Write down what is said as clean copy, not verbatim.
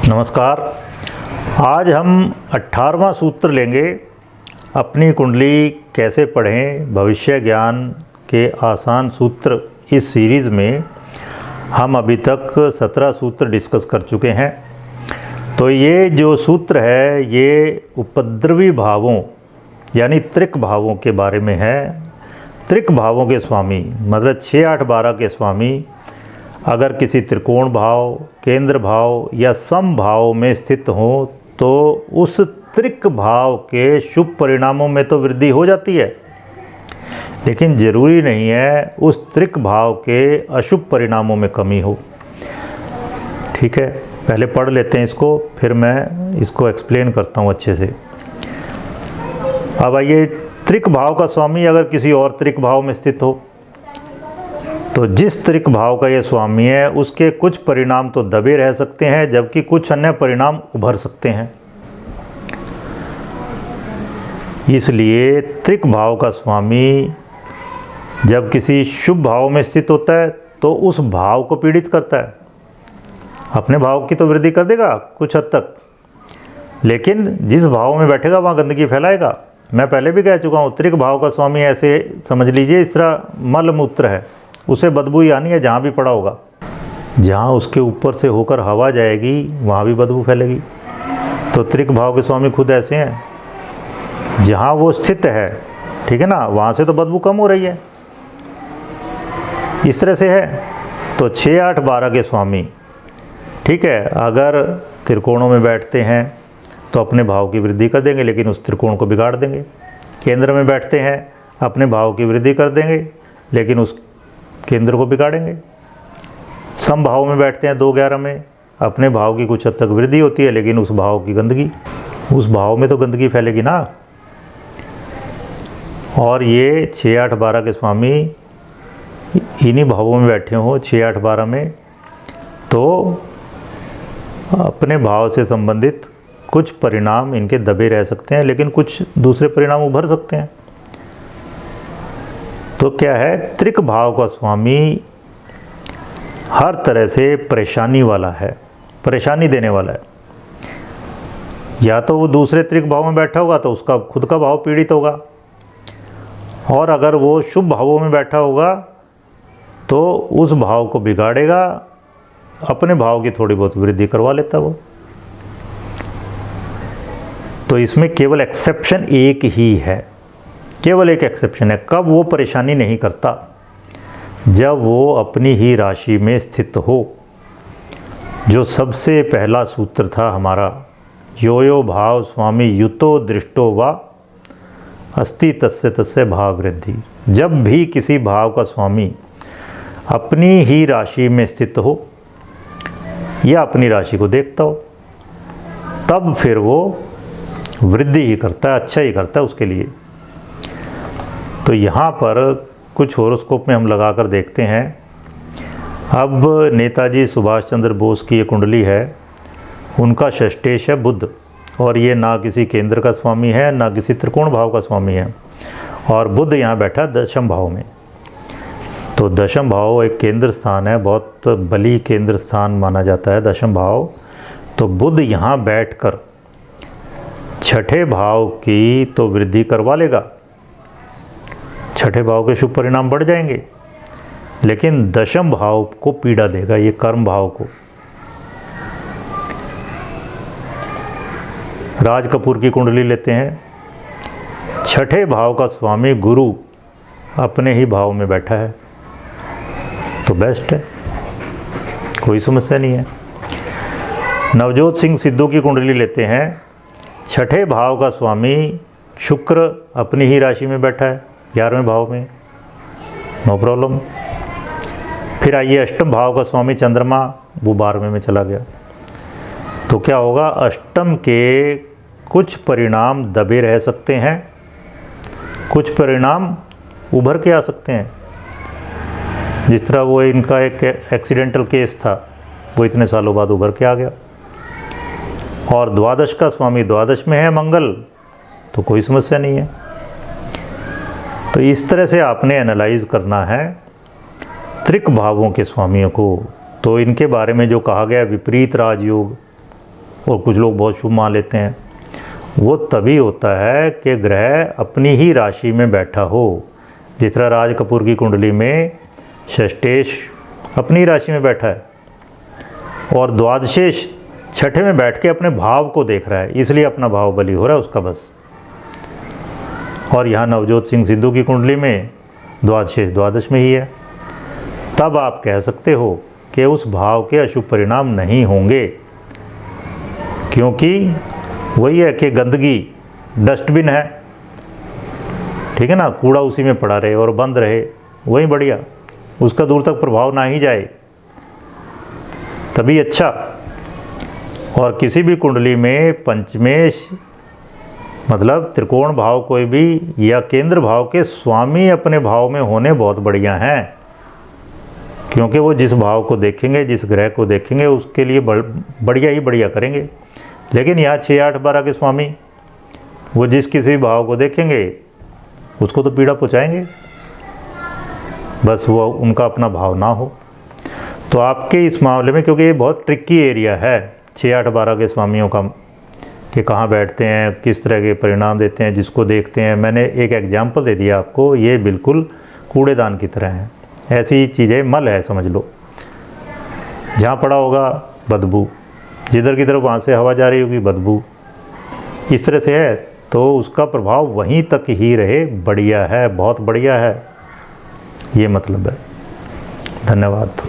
नमस्कार। आज हम 18वां सूत्र लेंगे। अपनी कुंडली कैसे पढ़ें, भविष्य ज्ञान के आसान सूत्र। इस सीरीज़ में हम अभी तक 17 सूत्र डिस्कस कर चुके हैं। तो ये जो सूत्र है ये उपद्रवी भावों यानी त्रिक भावों के बारे में है। त्रिक भावों के स्वामी मतलब 6, 8, 12 के स्वामी अगर किसी त्रिकोण भाव, केंद्र भाव या सम भाव में स्थित हो तो उस त्रिक भाव के शुभ परिणामों में तो वृद्धि हो जाती है, लेकिन ज़रूरी नहीं है उस त्रिक भाव के अशुभ परिणामों में कमी हो। ठीक है, पहले पढ़ लेते हैं इसको, फिर मैं इसको एक्सप्लेन करता हूँ अच्छे से। अब आइए, त्रिक भाव का स्वामी अगर किसी और त्रिक भाव में स्थित हो तो जिस त्रिक भाव का ये स्वामी है उसके कुछ परिणाम तो दबे रह सकते हैं, जबकि कुछ अन्य परिणाम उभर सकते हैं। इसलिए त्रिक भाव का स्वामी जब किसी शुभ भाव में स्थित होता है तो उस भाव को पीड़ित करता है। अपने भाव की तो वृद्धि कर देगा कुछ हद तक, लेकिन जिस भाव में बैठेगा वहाँ गंदगी फैलाएगा। मैं पहले भी कह चुका हूँ, त्रिक भाव का स्वामी ऐसे समझ लीजिए इस तरह मल मूत्र है, उसे बदबू ही आनी है जहाँ भी पड़ा होगा। जहाँ उसके ऊपर से होकर हवा जाएगी वहाँ भी बदबू फैलेगी। तो त्रिक भाव के स्वामी खुद ऐसे हैं, जहाँ वो स्थित है, ठीक है ना, वहाँ से तो बदबू कम हो रही है। इस तरह से है। तो 6, 8, 12 के स्वामी, ठीक है, अगर त्रिकोणों में बैठते हैं तो अपने भाव की वृद्धि कर देंगे, लेकिन उस त्रिकोण को बिगाड़ देंगे। केंद्र में बैठते हैं अपने भाव की वृद्धि कर देंगे, लेकिन उस केंद्र को बिगाड़ेंगे। सम भाव में बैठते हैं 2, 11 में, अपने भाव की कुछ हद तक वृद्धि होती है, लेकिन उस भाव की गंदगी, उस भाव में तो गंदगी फैलेगी ना। और ये 6, 8, 12 के स्वामी इन्हीं भावों में बैठे हों 6, 8, 12 में, तो अपने भाव से संबंधित कुछ परिणाम इनके दबे रह सकते हैं, लेकिन कुछ दूसरे परिणाम उभर सकते हैं। तो क्या है, त्रिक भाव का स्वामी हर तरह से परेशानी वाला है, परेशानी देने वाला है। या तो वो दूसरे त्रिक भाव में बैठा होगा तो उसका खुद का भाव पीड़ित होगा, और अगर वो शुभ भावों में बैठा होगा तो उस भाव को बिगाड़ेगा, अपने भाव की थोड़ी बहुत वृद्धि करवा लेता वो। तो इसमें केवल एक्सेप्शन एक ही है, केवल एक एक्सेप्शन है। कब वो परेशानी नहीं करता? जब वो अपनी ही राशि में स्थित हो। जो सबसे पहला सूत्र था हमारा, यो यो भाव स्वामी युतो दृष्टो वा अस्ति तस्य तस्य भाव वृद्धि। जब भी किसी भाव का स्वामी अपनी ही राशि में स्थित हो या अपनी राशि को देखता हो, तब फिर वो वृद्धि ही करता है, अच्छा ही करता है उसके लिए। तो यहाँ पर कुछ होरोस्कोप में हम लगा कर देखते हैं। अब नेताजी सुभाष चंद्र बोस की ये कुंडली है, उनका षष्ठेश है बुध, और ये ना किसी केंद्र का स्वामी है ना किसी त्रिकोण भाव का स्वामी है, और बुध यहाँ बैठा दशम भाव में। तो दशम भाव एक केंद्र स्थान है, बहुत बली केंद्र स्थान माना जाता है दशम भाव। तो बुध यहाँ बैठकर छठे भाव की तो वृद्धि करवा लेगा, छठे भाव के शुभ परिणाम बढ़ जाएंगे, लेकिन दशम भाव को पीड़ा देगा, ये कर्म भाव को। राज कपूर की कुंडली लेते हैं। छठे भाव का स्वामी गुरु अपने ही भाव में बैठा है, तो बेस्ट है, कोई समस्या नहीं है। नवजोत सिंह सिद्धू की कुंडली लेते हैं। छठे भाव का स्वामी शुक्र अपनी ही राशि में बैठा है 11वें भाव में, नो प्रॉब्लम। फिर आइए, अष्टम भाव का स्वामी चंद्रमा, वो 12वें में चला गया। तो क्या होगा, अष्टम के कुछ परिणाम दबे रह सकते हैं, कुछ परिणाम उभर के आ सकते हैं। जिस तरह वो इनका एक एक्सीडेंटल केस था, वो इतने सालों बाद उभर के आ गया। और द्वादश का स्वामी द्वादश में है मंगल, तो कोई समस्या नहीं है। तो इस तरह से आपने एनालाइज करना है त्रिक भावों के स्वामियों को। तो इनके बारे में जो कहा गया विपरीत राजयोग, और कुछ लोग बहुत शुभ मान लेते हैं, वो तभी होता है कि ग्रह अपनी ही राशि में बैठा हो। जिस तरह राज कपूर की कुंडली में षष्ठेश अपनी राशि में बैठा है और द्वादशेश छठे में बैठ के अपने भाव को देख रहा है, इसलिए अपना भाव बली हो रहा है उसका बस। और यहाँ नवजोत सिंह सिद्धू की कुंडली में द्वादशेश द्वादश में ही है। तब आप कह सकते हो कि उस भाव के अशुभ परिणाम नहीं होंगे, क्योंकि वही है कि गंदगी डस्टबिन है, ठीक है ना, कूड़ा उसी में पड़ा रहे और बंद रहे, वही बढ़िया, उसका दूर तक प्रभाव ना ही जाए तभी अच्छा। और किसी भी कुंडली में पंचमेश मतलब त्रिकोण भाव कोई भी या केंद्र भाव के स्वामी अपने भाव में होने बहुत बढ़िया हैं, क्योंकि वो जिस भाव को देखेंगे, जिस ग्रह को देखेंगे, उसके लिए बढ़िया ही बढ़िया करेंगे। लेकिन यहाँ 6, 8, 12 के स्वामी वो जिस किसी भी भाव को देखेंगे उसको तो पीड़ा पहुँचाएंगे, बस वो उनका अपना भाव ना हो। तो आपके इस मामले में, क्योंकि ये बहुत ट्रिकी एरिया है 6, 8, 12 के स्वामियों का, कि कहाँ बैठते हैं, किस तरह के परिणाम देते हैं, जिसको देखते हैं। मैंने एक एग्जाम्पल दे दिया आपको, ये बिल्कुल कूड़ेदान की तरह है, ऐसी चीज़ें मल है समझ लो। जहाँ पड़ा होगा बदबू, जिधर की तरफ वहाँ से हवा जा रही होगी बदबू, इस तरह से है, तो उसका प्रभाव वहीं तक ही रहे, बढ़िया है, बहुत बढ़िया है, ये मतलब है। धन्यवाद।